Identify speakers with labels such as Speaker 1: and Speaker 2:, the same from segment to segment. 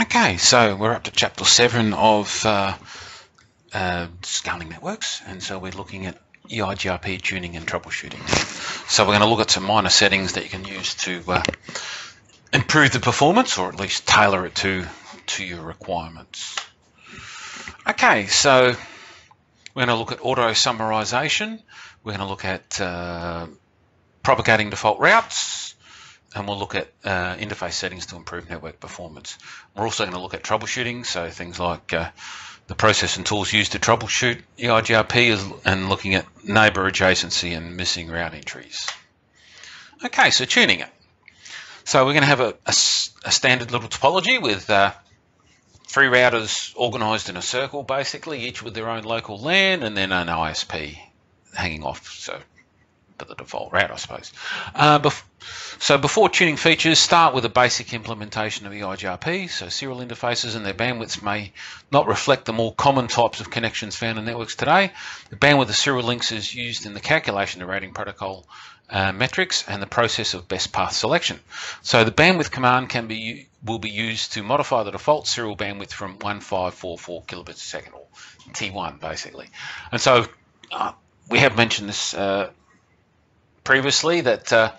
Speaker 1: Okay, so we're up to Chapter 7 of scaling networks, and so we're looking at EIGRP tuning and troubleshooting. So we're going to look at some minor settings that you can use to improve the performance, or at least tailor it to your requirements. Okay, so we're going to look at auto summarization. We're going to look at propagating default routes, and we'll look at interface settings to improve network performance. We're also going to look at troubleshooting, so things like the process and tools used to troubleshoot EIGRP and looking at neighbor adjacency and missing route entries. Okay, so tuning it. So we're going to have a standard little topology with 3 routers organized in a circle, basically, each with their own local LAN, and then an ISP hanging off, so for the default route, I suppose. So before tuning features, start with a basic implementation of EIGRP. So serial interfaces and their bandwidths may not reflect the more common types of connections found in networks today. The bandwidth of serial links is used in the calculation of routing protocol metrics and the process of best path selection. So the bandwidth command will be used to modify the default serial bandwidth from 1544 kilobits a second, or T1 basically. And so we have mentioned this previously, that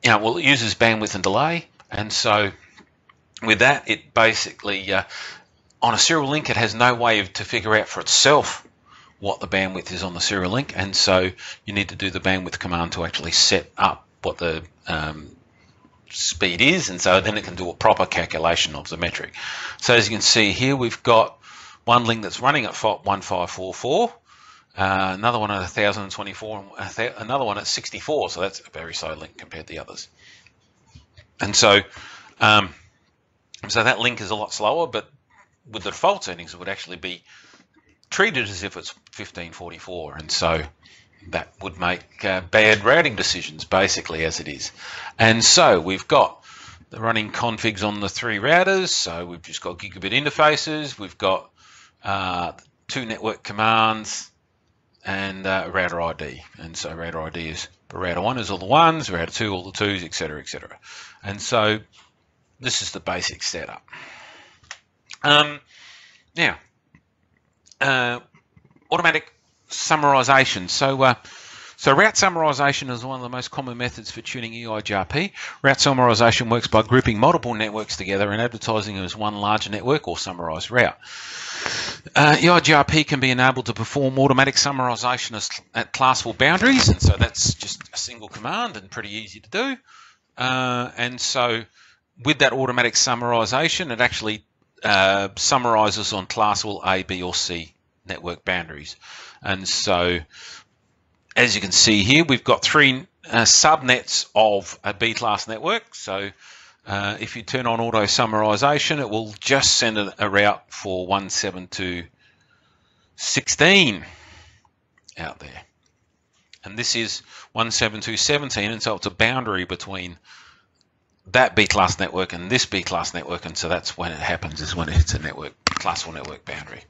Speaker 1: well, it uses bandwidth and delay, and so with that, it basically on a serial link, it has no way to figure out for itself what the bandwidth is on the serial link, and so you need to do the bandwidth command to actually set up what the speed is, and so then it can do a proper calculation of the metric. So as you can see here, we've got one link that's running at 1544, another one at 1024, and another one at 64, so that's a very slow link compared to the others. And so so that link is a lot slower, but with the default settings, it would actually be treated as if it's 1544, and so that would make bad routing decisions, basically, as it is. And so we've got the running configs on the 3 routers, so we've just got gigabit interfaces, we've got 2 network commands, and router ID. And so router ID is, for router 1 is all the 1s, router 2 all the 2s, etc., etc. And so this is the basic setup. Now, automatic summarization. So route summarization is one of the most common methods for tuning EIGRP. Route summarization works by grouping multiple networks together and advertising as one large network or summarized route. EIGRP can be enabled to perform automatic summarization at classful boundaries, and so that's just a single command and pretty easy to do. And so with that automatic summarization, it actually summarizes on classful A, B, or C network boundaries. And so as you can see here, we've got 3 subnets of a B-class network. So if you turn on auto summarization, it will just send a route for 172.16 out there. And this is 172.17, and so it's a boundary between that B-class network and this B-class network, and so that's when it happens, is when it hits a classful network boundary.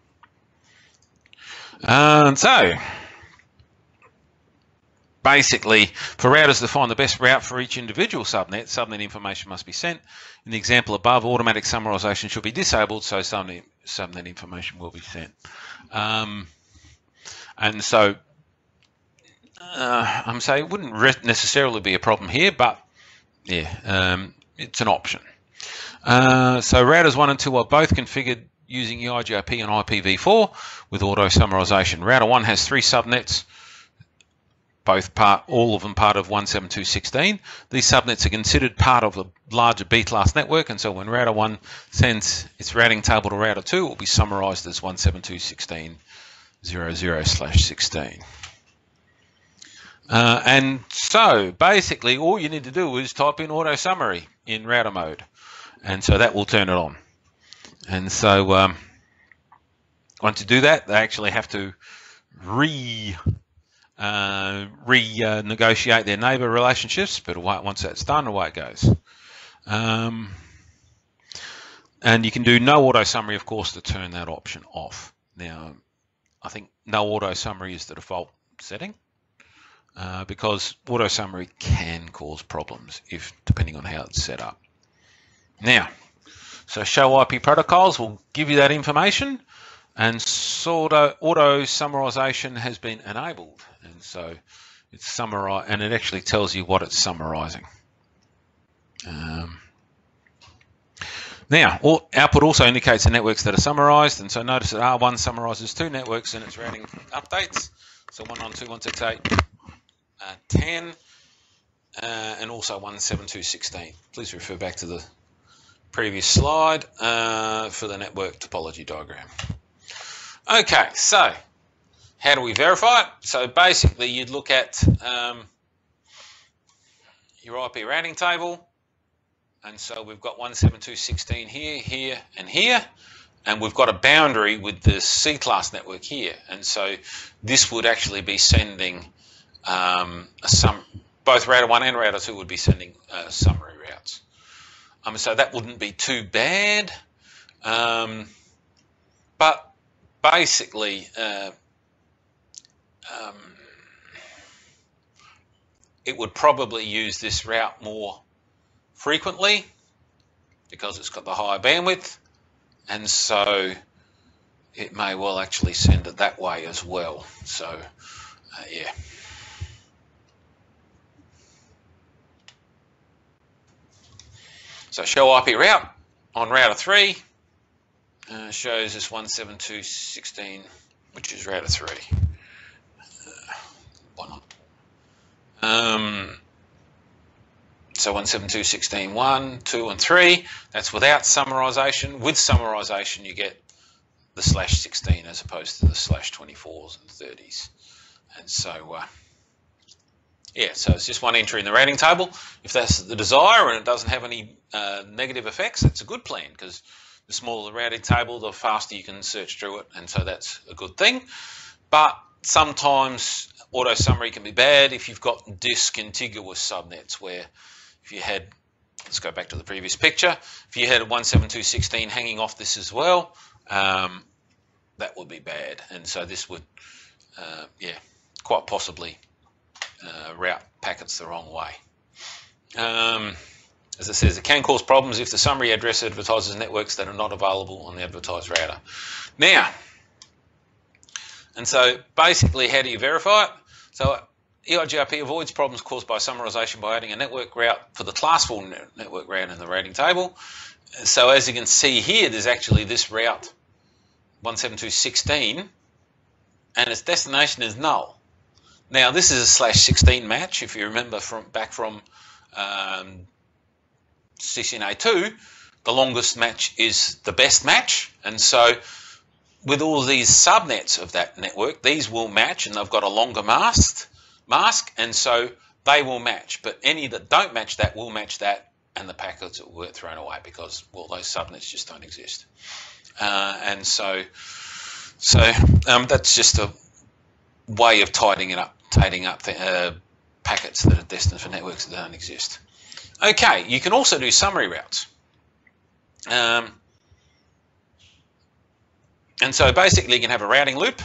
Speaker 1: And so basically, for routers to find the best route for each individual subnet information must be sent. In the example above, automatic summarization should be disabled, so subnet information will be sent. And so I'm saying it wouldn't necessarily be a problem here, but yeah, it's an option. So routers 1 and 2 are both configured using EIGRP and IPv4 with auto summarization. Router 1 has 3 subnets, all of them part of 172.16. These subnets are considered part of the larger B-class network, and so when router 1 sends its routing table to router 2, it will be summarized as 172.16.00/16. And so basically all you need to do is type in auto summary in router mode, and so that will turn it on. And so once you do that, they actually have to renegotiate their neighbor relationships, but once that's done, away it goes. And you can do no auto summary, of course, to turn that option off. Now, I think no auto summary is the default setting, because auto summary can cause problems depending on how it's set up. Now, So show IP protocols will give you that information, and auto summarization has been enabled, and so it's summarize, and it actually tells you what it's summarizing. Now, output also indicates the networks that are summarized, and so notice that R1 summarizes 2 networks in its routing updates, so 192.168.10, and also 172.16. Please refer back to the previous slide for the network topology diagram. Okay, so how do we verify it? So basically you'd look at your IP routing table, and so we've got 172.16 here, here, and here, and we've got a boundary with the C-class network here, and so this would actually be sending both router 1 and router 2 would be sending summary routes. So that wouldn't be too bad, but basically it would probably use this route more frequently because it's got the higher bandwidth, and so it may well actually send it that way as well. So yeah. So show IP route on router 3 shows this 172.16, which is router 3. So 172.16, 1, 2, and 3. That's without summarization. With summarization, you get the /16 as opposed to the /24s and 30s. And so, yeah, so it's just one entry in the routing table. If that's the desire and it doesn't have any negative effects, it's a good plan, because the smaller the routing table, the faster you can search through it, and so that's a good thing. But sometimes auto summary can be bad if you've got discontiguous subnets, where if you had, let's go back to the previous picture, if you had a 172.16 hanging off this as well, that would be bad, and so this would, yeah, quite possibly route packets the wrong way. As it says, it can cause problems if the summary address advertises networks that are not available on the advertised router. Now, and so basically, how do you verify it? So EIGRP avoids problems caused by summarization by adding a network route for the classful network route in the routing table. So as you can see here, there's actually this route 172.16, and its destination is null. Now this is a /16 match. If you remember back from CCNA2, the longest match is the best match, and so with all these subnets of that network, these will match, and they've got a longer mask, and so they will match. But any that don't match that will match that, and the packets will get thrown away because, well, those subnets just don't exist. And so that's just a way of tidying up packets that are destined for networks that don't exist. Okay, you can also do summary routes. And so basically you can have a routing loop.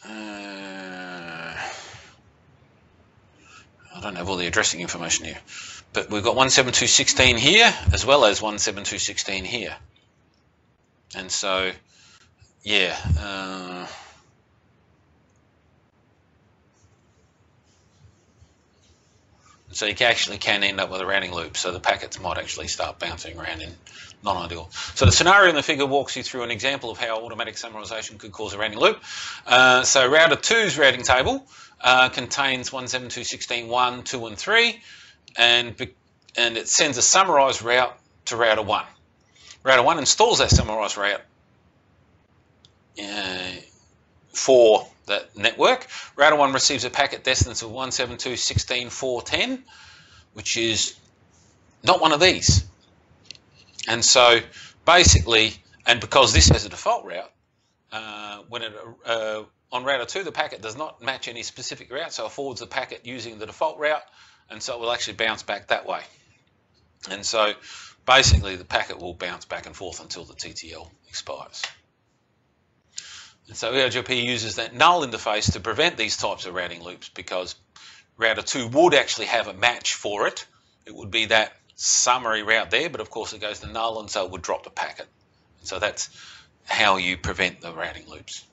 Speaker 1: I don't have all the addressing information here, but we've got 172.16 here as well as 172.16 here. And so, yeah. So you actually can end up with a routing loop, so the packets might actually start bouncing around in non-ideal. So the scenario in the figure walks you through an example of how automatic summarization could cause a routing loop. So router 2's routing table contains 172.16, 1, 2, and 3, and it sends a summarized route to router 1. Router 1 installs that summarized route for that network. Router 1 receives a packet destined to 172.16.4.10, which is not one of these. And so basically, and because this has a default route, when it on router 2, the packet does not match any specific route, so it forwards the packet using the default route, and so it will actually bounce back that way. And so basically the packet will bounce back and forth until the TTL expires. And so EIGRP uses that null interface to prevent these types of routing loops, because router 2 would actually have a match for it. It would be that summary route there, but of course it goes to null, and so it would drop the packet. So that's how you prevent the routing loops.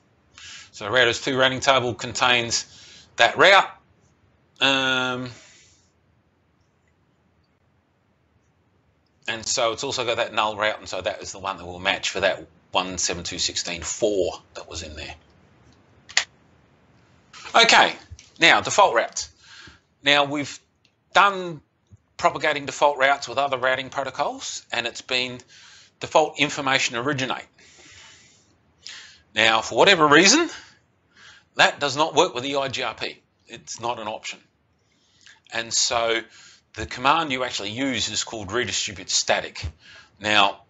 Speaker 1: So the router's to routing table contains that route. And so it's also got that null route, and so that is the one that will match for that 172.16.4 that was in there. Okay, now default routes. Now we've done propagating default routes with other routing protocols, and it's been default information originate. Now, for whatever reason, that does not work with EIGRP. It's not an option. And so the command you actually use is called redistribute static. Now,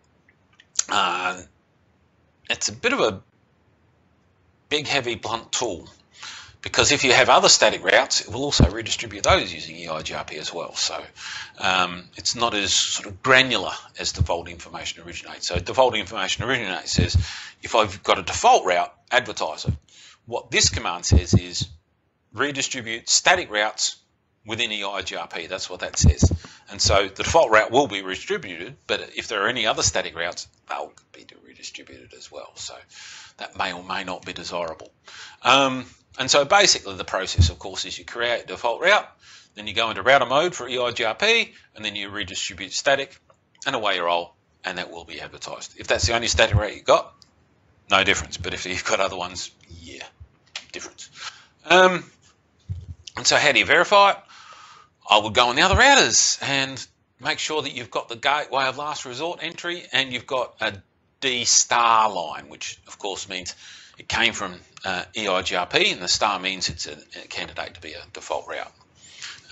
Speaker 1: it's a bit of a big, heavy, blunt tool, because if you have other static routes, it will also redistribute those using EIGRP as well. So it's not as sort of granular as default information originate. So default information originate says, if I've got a default route advertiser, what this command says is redistribute static routes within EIGRP. That's what that says. And so the default route will be redistributed, but if there are any other static routes, they'll be redistributed as well. So that may or may not be desirable. And so basically the process, of course, is you create a default route, then you go into router mode for EIGRP, and then you redistribute static, and away you roll, and that will be advertised. If that's the only static route you've got, no difference. But if you've got other ones, yeah, difference. And so how do you verify it? I would go on the other routers and make sure that you've got the gateway of last resort entry, and you've got a D star line, which of course means it came from EIGRP, and the star means it's a candidate to be a default route.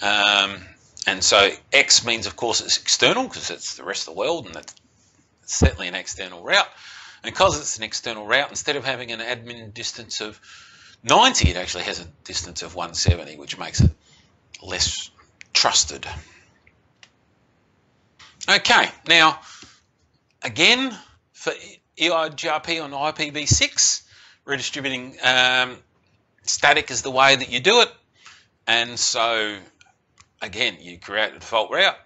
Speaker 1: And so X means, of course, it's external because it's the rest of the world, and that's certainly an external route. And because it's an external route, instead of having an admin distance of 90, it actually has a distance of 170, which makes it less trusted. Okay, now again for EIGRP on IPv6, redistributing static is the way that you do it. And so again, you create a default route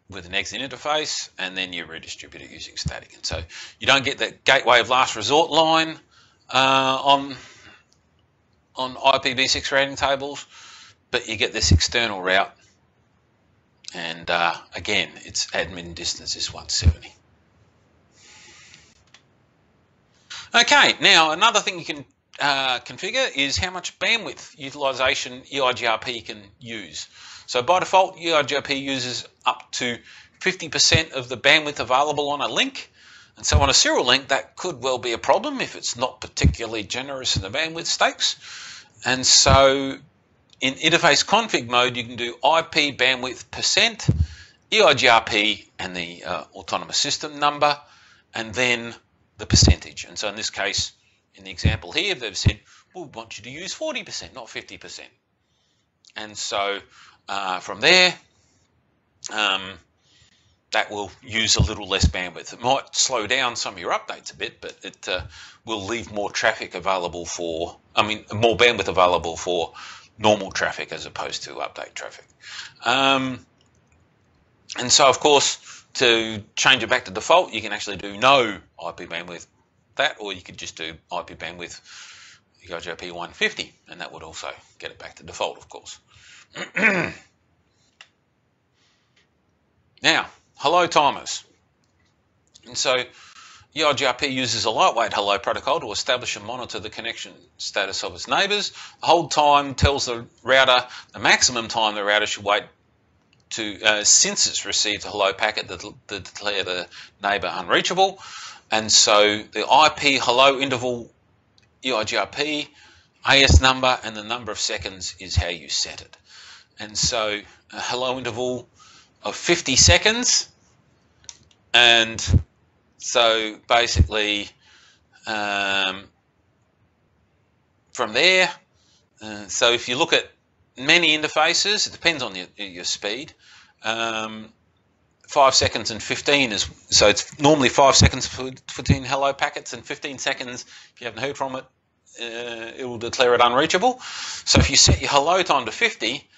Speaker 1: with an exit interface, and then you redistribute it using static. And so you don't get that gateway of last resort line on IPv6 routing tables, but you get this external route, and again, its admin distance is 170. Okay, now another thing you can configure is how much bandwidth utilization EIGRP can use. So by default, EIGRP uses up to 50% of the bandwidth available on a link. And so on a serial link, that could well be a problem if it's not particularly generous in the bandwidth stakes. And so in interface config mode, you can do IP bandwidth %, EIGRP, and the autonomous system number, and then the percentage. And so in this case, in the example here, they've said, we want you to use 40%, not 50%. And so from there, that will use a little less bandwidth. It might slow down some of your updates a bit, but it will leave more traffic available for, more bandwidth available for normal traffic as opposed to update traffic. And so, of course, to change it back to default, you can actually do no IP bandwidth that, or you could just do IP bandwidth EIGRP 150, and that would also get it back to default, of course. Now, hello timers. And so EIGRP uses a lightweight hello protocol to establish and monitor the connection status of its neighbours. The hold time tells the router the maximum time the router should wait to since it's received a hello packet to declare the neighbour unreachable. And so the IP hello interval EIGRP AS number and the number of seconds is how you set it. And so a hello interval of 50 seconds, and so basically from there, so if you look at many interfaces, it depends on your speed. 5 seconds and 15 is, so it's normally 5 seconds between hello packets, and 15 seconds if you haven't heard from it, it will declare it unreachable. So if you set your hello time to 50,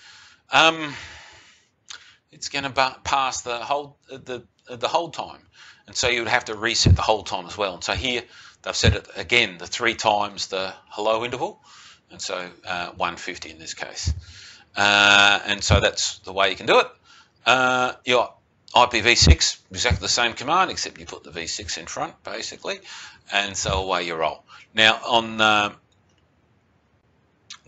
Speaker 1: it's going to pass the hold time, and so you would have to reset the hold time as well. And so here they've set it again the 3 times the hello interval, and so 150 in this case. And so that's the way you can do it. Your IPv6, exactly the same command, except you put the v6 in front, basically, and so away you roll. Now, on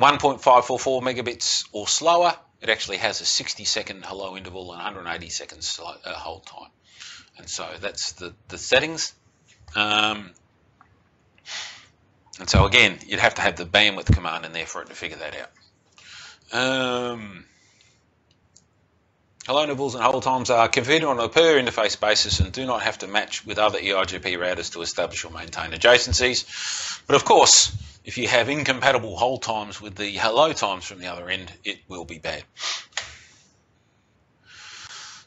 Speaker 1: 1.544 megabits or slower, it actually has a 60-second hello interval and 180 seconds hold time. And so that's the settings. And so again, you'd have to have the bandwidth command in there for it to figure that out. Hello intervals and hold times are configured on a per interface basis and do not have to match with other EIGRP routers to establish or maintain adjacencies. But of course, if you have incompatible hold times with the hello times from the other end, it will be bad.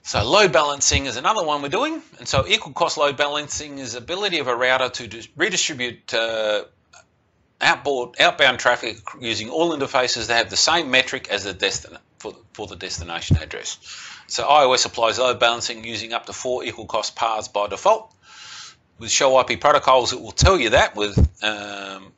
Speaker 1: So load balancing is another one we're doing. And so equal cost load balancing is the ability of a router to redistribute outbound traffic using all interfaces that have the same metric as the for the destination address. So iOS applies load balancing using up to 4 equal cost paths by default. With show IP protocols, it will tell you that with, and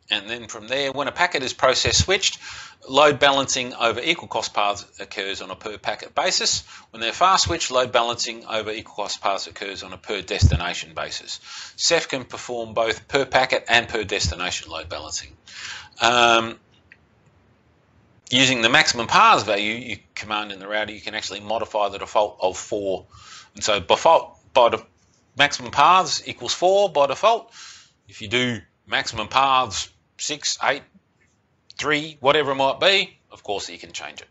Speaker 1: then from there, when a packet is process switched, load balancing over equal cost paths occurs on a per packet basis. When they're fast switched, load balancing over equal cost paths occurs on a per destination basis. Ceph can perform both per packet and per destination load balancing. Using the maximum paths value you command in the router, you can actually modify the default of 4. And so by the maximum paths equals 4 by default. If you do maximum paths 6, 8, 3, whatever it might be, of course you can change it.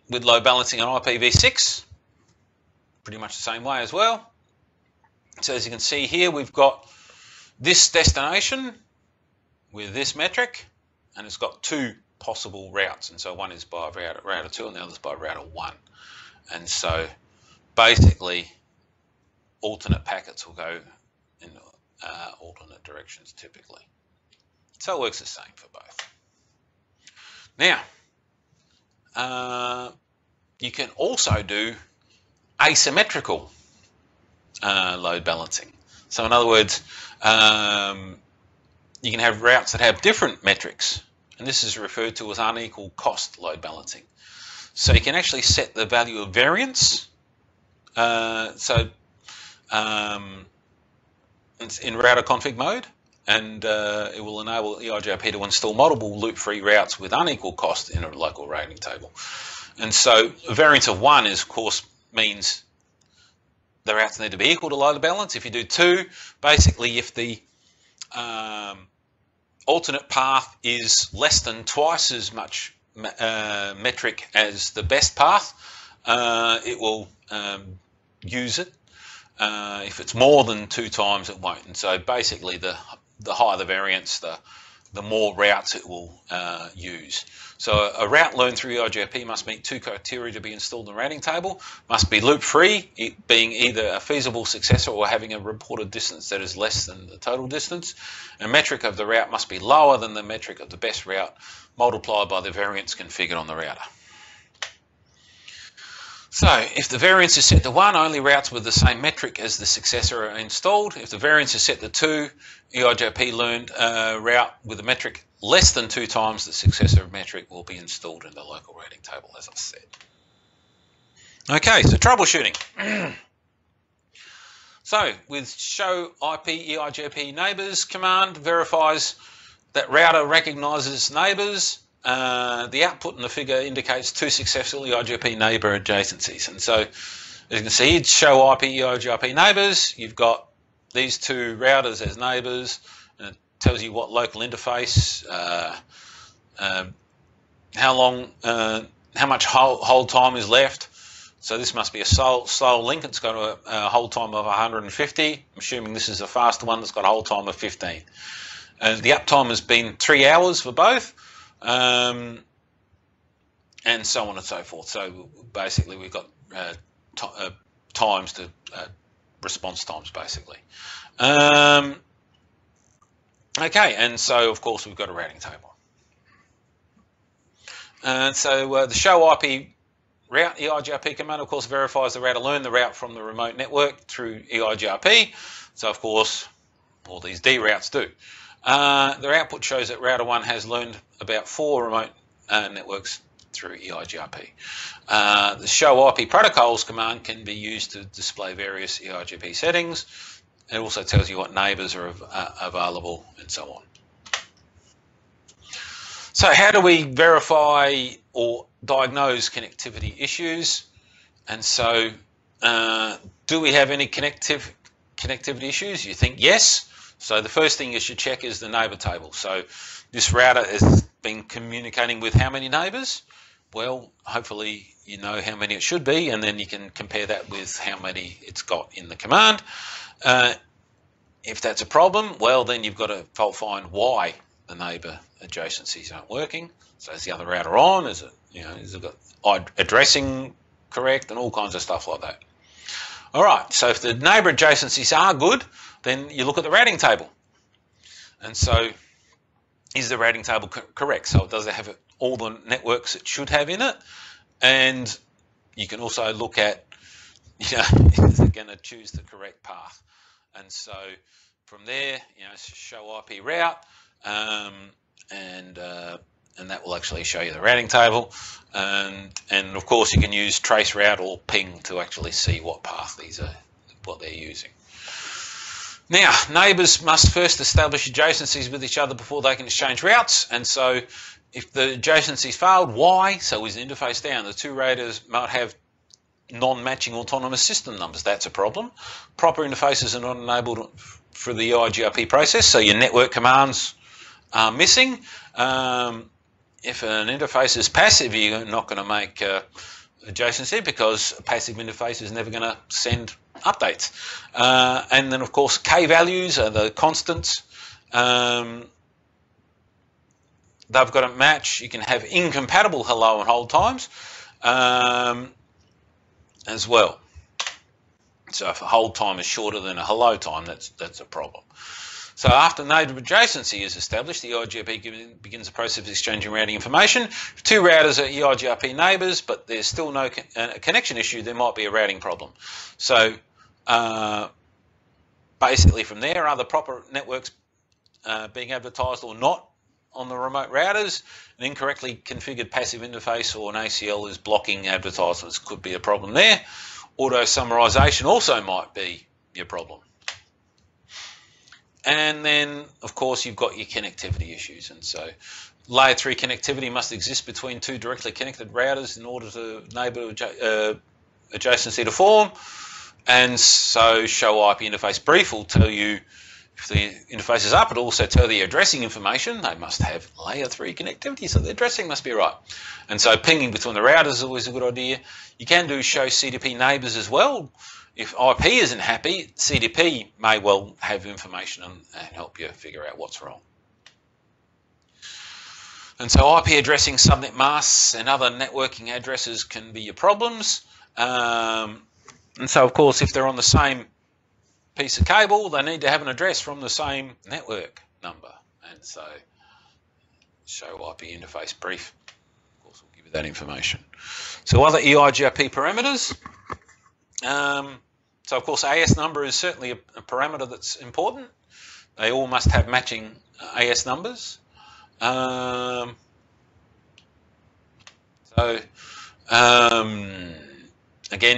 Speaker 1: With load balancing on IPv6, pretty much the same way as well. So as you can see here, we've got this destination with this metric, and it's got 2 possible routes. And so one is by router 2 and the other is by router 1. And so basically alternate packets will go in alternate directions typically. So it works the same for both. Now, you can also do asymmetrical load balancing. So in other words, you can have routes that have different metrics, and this is referred to as unequal cost load balancing. So you can actually set the value of variance. It's in router config mode, and it will enable EIGRP to install multiple loop-free routes with unequal cost in a local routing table. And so a variance of 1 is, of course, means the routes need to be equal to load balance. If you do 2, basically if the alternate path is less than twice as much metric as the best path, it will use it. If it's more than 2 times, it won't. And so basically the higher the variance, the more routes it will use. So a route learned through EIGRP must meet 2 criteria to be installed in the routing table. Must be loop-free, it being either a feasible successor or having a reported distance that is less than the total distance. And metric of the route must be lower than the metric of the best route multiplied by the variance configured on the router. So if the variance is set to 1, only routes with the same metric as the successor are installed. If the variance is set to 2, EIGRP learned route with a metric less than 2 times the successor metric will be installed in the local routing table, as I said. Okay, so troubleshooting. So with show IP EIGRP neighbors command verifies that router recognizes neighbors. The output in the figure indicates 2 successful EIGRP neighbor adjacencies. And so, as you can see, show IP EIGRP neighbors. You've got these 2 routers as neighbors, and it tells you what local interface, how much hold time is left. So this must be a slow link. It's got a hold time of 150. I'm assuming this is a faster one that's got a hold time of 15. The uptime has been 3 hours for both. And so on and so forth. So basically we've got times to response times basically. Okay, and so of course we've got a routing table. And so the show IP route EIGRP command, of course, verifies the router learned the route from the remote network through EIGRP. So, of course, all these D routes do. Their output shows that router 1 has learned about 4 remote networks through EIGRP. The show IP protocols command can be used to display various EIGRP settings. It also tells you what neighbors are available and so on. So how do we verify or diagnose connectivity issues? And so do we have any connectivity issues? You think yes. So the first thing you should check is the neighbor table. So this router has been communicating with how many neighbors? Well, hopefully you know how many it should be, and then you can compare that with how many it's got in the command. If that's a problem, well, then you've got to fault find why the neighbor adjacencies aren't working. So is the other router on? Is it, is it got addressing correct and all kinds of stuff like that? All right, so if the neighbor adjacencies are good, then you look at the routing table. And so is the routing table correct? So does it have all the networks it should have in it? And you can also look at, is it going to choose the correct path? And so from there, show IP route, and that will actually show you the routing table. And of course, you can use trace route or ping to actually see what path what they're using. Now, neighbors must first establish adjacencies with each other before they can exchange routes. And so if the adjacencies failed, why? So is the interface down? The two routers might have non-matching autonomous system numbers. That's a problem. Proper interfaces are not enabled for the EIGRP process, so your network commands are missing. If an interface is passive, you're not going to make adjacency because a passive interface is never going to send updates. And then, of course, K values are the constants. They've got to match. You can have incompatible hello and hold times as well. So if a hold time is shorter than a hello time, that's a problem. So after neighbor adjacency is established, the EIGRP begins the process of exchanging routing information. If two routers are EIGRP neighbors, but there's still no connection issue, there might be a routing problem. So basically from there, are the proper networks being advertised or not on the remote routers? An incorrectly configured passive interface or an ACL is blocking advertisements. Could be a problem there. Auto summarization also might be your problem. And then, of course, you've got your connectivity issues. And so layer 3 connectivity must exist between two directly connected routers in order to enable adjacency to form. And so show IP interface brief will tell you if the interface is up. It'll also tell the addressing information. They must have layer 3 connectivity, so the addressing must be right. And so pinging between the routers is always a good idea. You can do show CDP neighbors as well. If IP isn't happy, CDP may well have information and help you figure out what's wrong. And so IP addressing, subnet masks, and other networking addresses can be your problems. And so, of course, if they're on the same piece of cable, they need to have an address from the same network number. And so show IP interface brief, of course, will give you that information. So other EIGRP parameters. So, of course, AS number is certainly a parameter that's important. They all must have matching AS numbers. Again,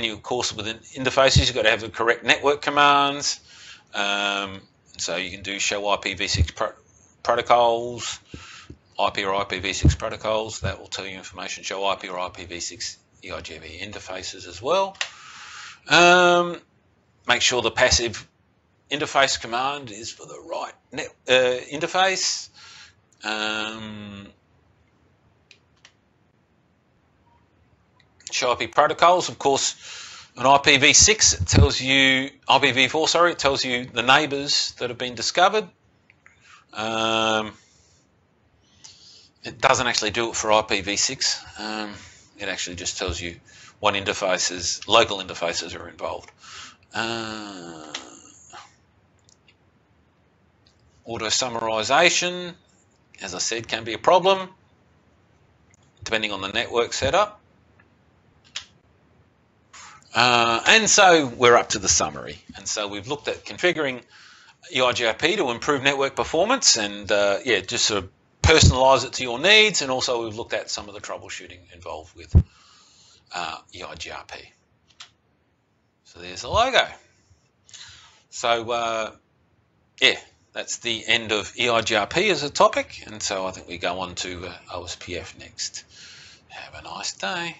Speaker 1: you, of course, with interfaces, you've got to have the correct network commands. So you can do show IPv6 protocols, IP or IPv6 protocols. That will tell you information. Show IP or IPv6 EIGRP interfaces as well. Make sure the passive interface command is for the right interface. Show IP protocols, of course, an IPv6, it tells you, IPv4, sorry, it tells you the neighbors that have been discovered. It doesn't actually do it for IPv6. It actually just tells you what interfaces, local interfaces are involved. Auto summarization, as I said, can be a problem depending on the network setup. And so we're up to the summary. And so we've looked at configuring EIGRP to improve network performance and yeah, just sort of personalize it to your needs. And also we've looked at some of the troubleshooting involved with EIGRP. So there's the logo. So yeah, that's the end of EIGRP as a topic. And so I think we go on to OSPF next. Have a nice day.